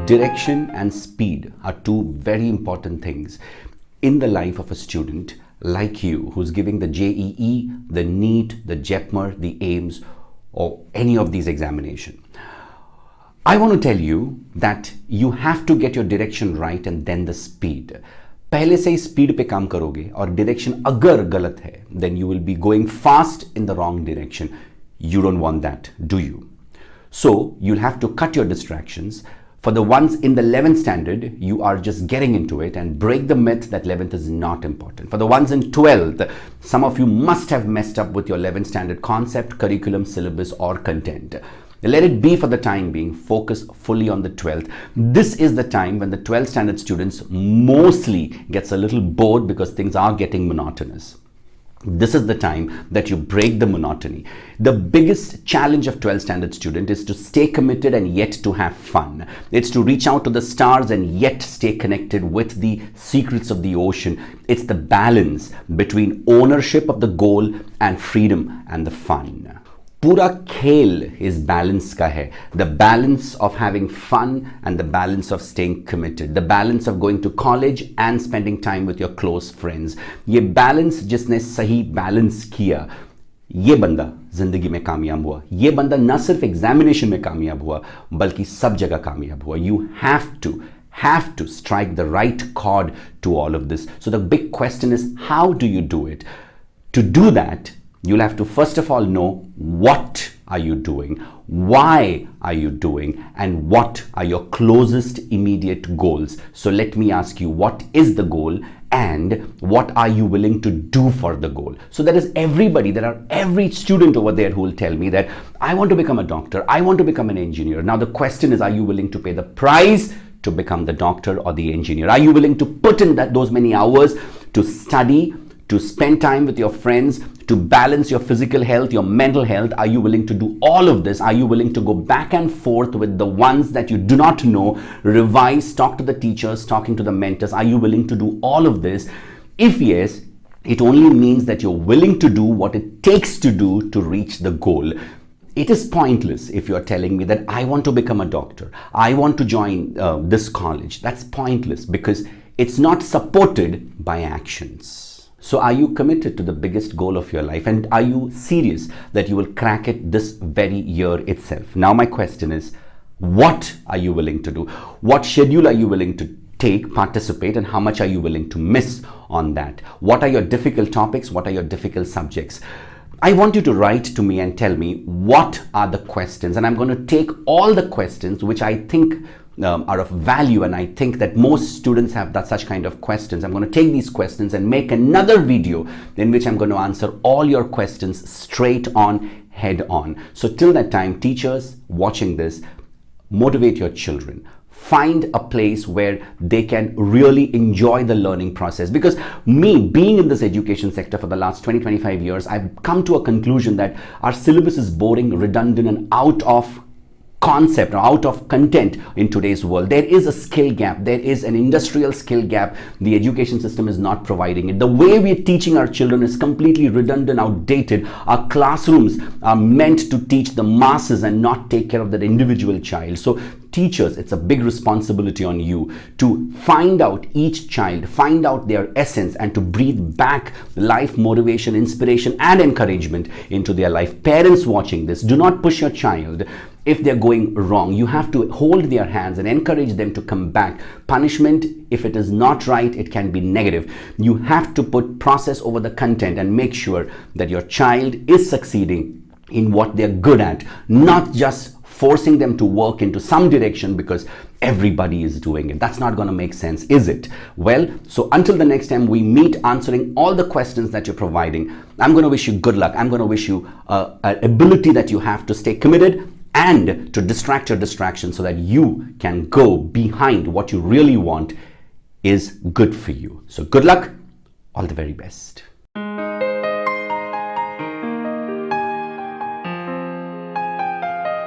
Direction and speed are two very important things in the life of a student like you who's giving the JEE, the NEET, the JEPMER, the AIMS, or any of these examinations. I want to tell you that you have to get your direction right and then the speed. पहले से ही speed पे काम करोगे और direction अगर गलत है, then you will be going fast in the wrong direction. You don't want that, do you? So you'll have to cut your distractions. For the ones in the 11th standard, you are just getting into it and break the myth that 11th is not important. For the ones in 12th, some of you must have messed up with your 11th standard concept, curriculum, syllabus, or content. Let it be for the time being. Focus fully on the 12th. This is the time when the 12th standard students mostly gets a little bored because things are getting monotonous. This is the time that you break the monotony. The biggest challenge of 12th standard student is to stay committed and yet to have fun. It's to reach out to the stars and yet stay connected with the secrets of the ocean. It's the balance between ownership of the goal and freedom and the fun. पूरा खेल इस balance का है. The balance of having fun and the balance of staying committed. The balance of going to college and spending time with your close friends. ये balance जिसने सही balance किया, ये बंदा जिंदगी में कामयाब हुआ. ये बंदा न सिर्फ एग्जामिनेशन में कामयाब हुआ बल्कि सब जगह कामयाब हुआ. You have to strike the right chord to all of this. So the big question is, how do you do it? To do that, you'll have to first of all know what are you doing, why are you doing, and what are your closest immediate goals. So let me ask you, what is the goal and what are you willing to do for the goal? So there is every student over there who will tell me that I want to become a doctor, I want to become an engineer. Now the question is, are you willing to pay the price to become the doctor or the engineer? Are you willing to put in those many hours to study, to spend time with your friends, to balance your physical health, your mental health? Are you willing to do all of this? Are you willing to go back and forth with the ones that you do not know, revise, talk to the teachers, talking to the mentors? Are you willing to do all of this? If yes, it only means that you're willing to do what it takes to do to reach the goal. It is pointless if you're telling me that I want to become a doctor, I want to join this college. That's pointless because it's not supported by actions. So are you committed to the biggest goal of your life, and are you serious that you will crack it this very year itself? Now my question is, what are you willing to do? What schedule are you willing to take, participate, and how much are you willing to miss on that? What are your difficult topics? What are your difficult subjects? I want you to write to me and tell me what are the questions, and I'm going to take all the questions which I think are of value, and I think that most students have such kind of questions. I'm going to take these questions and make another video in which I'm going to answer all your questions straight on, head on. So till that time, teachers watching this, motivate your children. Find a place where they can really enjoy the learning process. Because me, being in this education sector for the last 20-25 years, I've come to a conclusion that our syllabus is boring, redundant, and out of concept or out of content in today's world. There is a skill gap. There is an industrial skill gap. The education system is not providing it. The way we're teaching our children is completely redundant, outdated. Our classrooms are meant to teach the masses and not take care of that individual child. So teachers, it's a big responsibility on you to find out each child, find out their essence, and to breathe back life, motivation, inspiration, and encouragement into their life. Parents watching this, do not push your child if they're going wrong. You have to hold their hands and encourage them to come back. Punishment, if it is not right, it can be negative. You have to put process over the content and make sure that your child is succeeding in what they're good at, not just forcing them to work into some direction because everybody is doing it. That's not going to make sense, is it? Well, so until the next time we meet answering all the questions that you're providing, I'm going to wish you good luck. I'm going to wish you an ability that you have to stay committed and to distract your distractions so that you can go behind what you really want is good for you. So good luck, all the very best.